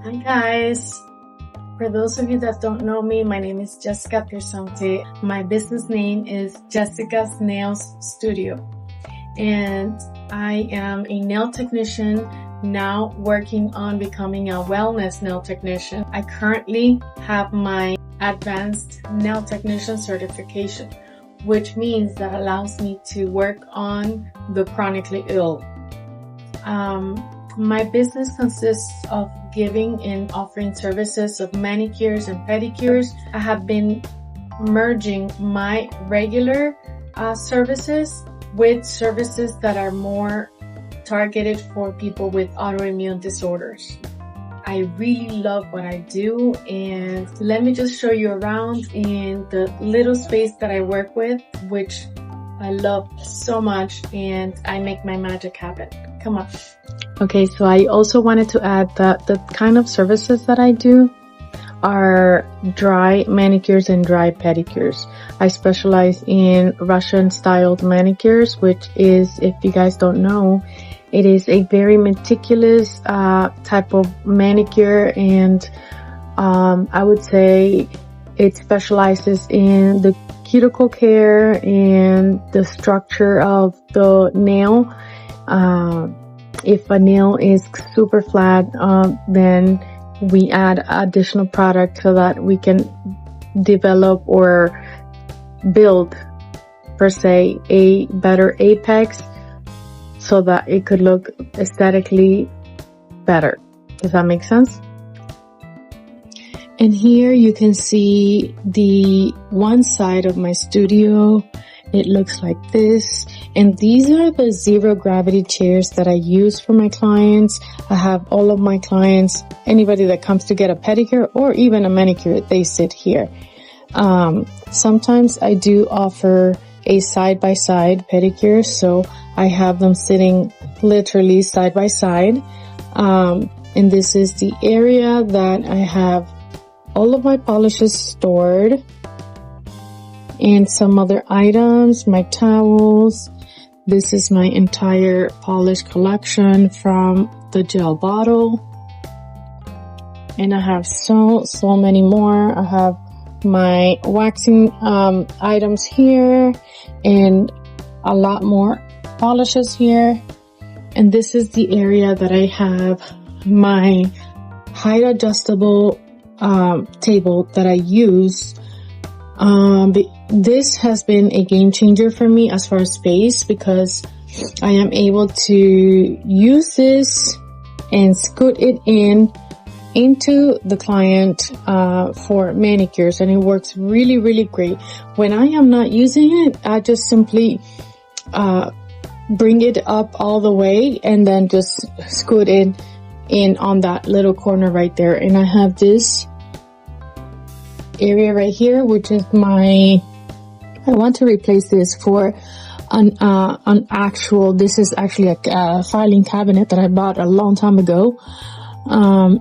Hi guys! For those of you that don't know me, my name is Jessica Piersante. My business name is Jessica's Nails Studio. And I am a nail technician now working on becoming a wellness nail technician. I currently have my advanced nail technician certification, which means that allows me to work on the chronically ill. My business consists of giving and offering services of manicures and pedicures. I have been merging my regular services with services that are more targeted for people with autoimmune disorders. I really love what I do, and let me just show you around in the little space that I work with, which I love so much, and I make my magic happen. Come on. Okay, so I also wanted to add that the kind of services that I do are dry manicures and dry pedicures. I specialize in Russian styled manicures, which is, if you guys don't know, it is a very meticulous type of manicure, and I would say it specializes in the cuticle care and the structure of the nail. If a nail is super flat, then we add additional product so that we can develop or build, per se, a better apex so that it could look aesthetically better. Does that make sense? And here you can see the one side of my studio. It looks like this. And these are the zero gravity chairs that I use for my clients. I have all of my clients, anybody that comes to get a pedicure or even a manicure, they sit here. Sometimes I do offer a side-by-side pedicure, so I have them sitting literally side by side. And this is the area that I have all of my polishes stored and some other items, my towels. This is my entire polish collection from the gel bottle. And I have so many more. I have my waxing items here and a lot more polishes here. And this is the area that I have my height adjustable table that I use. This has been a game changer for me as far as space, because I am able to use this and scoot it into the client for manicures, and it works really great. When I am not using it, I just simply bring it up all the way and then just scoot it in on that little corner right there. And I have this area right here, which is I want to replace this for an actual, this is actually a filing cabinet that I bought a long time ago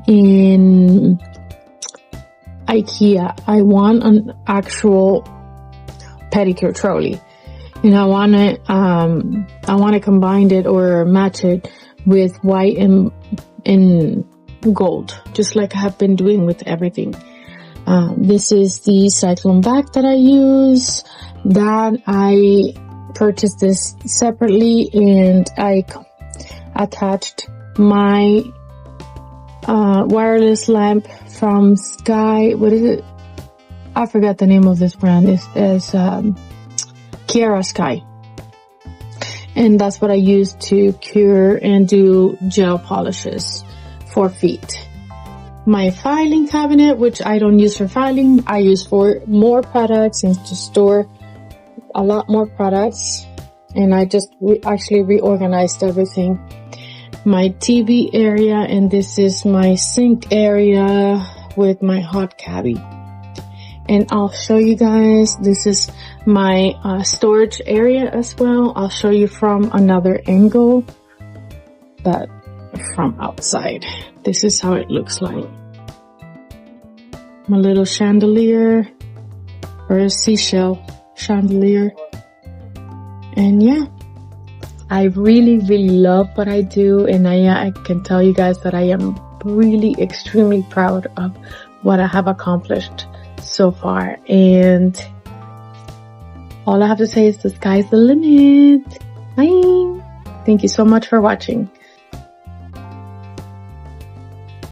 in IKEA. I want an actual pedicure trolley, and I want to combine it or match it with white and gold, just like I have been doing with everything. This is the cyclone bag that I use. That I purchased this separately, and I attached my wireless lamp from Sky. What is it? I forgot the name of this brand. It's Kiara Sky. And that's what I use to cure and do gel polishes for feet. My filing cabinet, which I don't use for filing, I use for more products and to store a lot more products. And I just actually reorganized everything. My TV area, and this is my sink area with my hot cabbie. And I'll show you guys, this is my storage area as well. I'll show you from another angle, but from outside. This is how it looks like. My little chandelier, or a seashell chandelier. And yeah, I really love what I do, and I can tell you guys that I am really extremely proud of what I have accomplished so far. And all I have to say is the sky's the limit. Bye. Thank you so much for watching.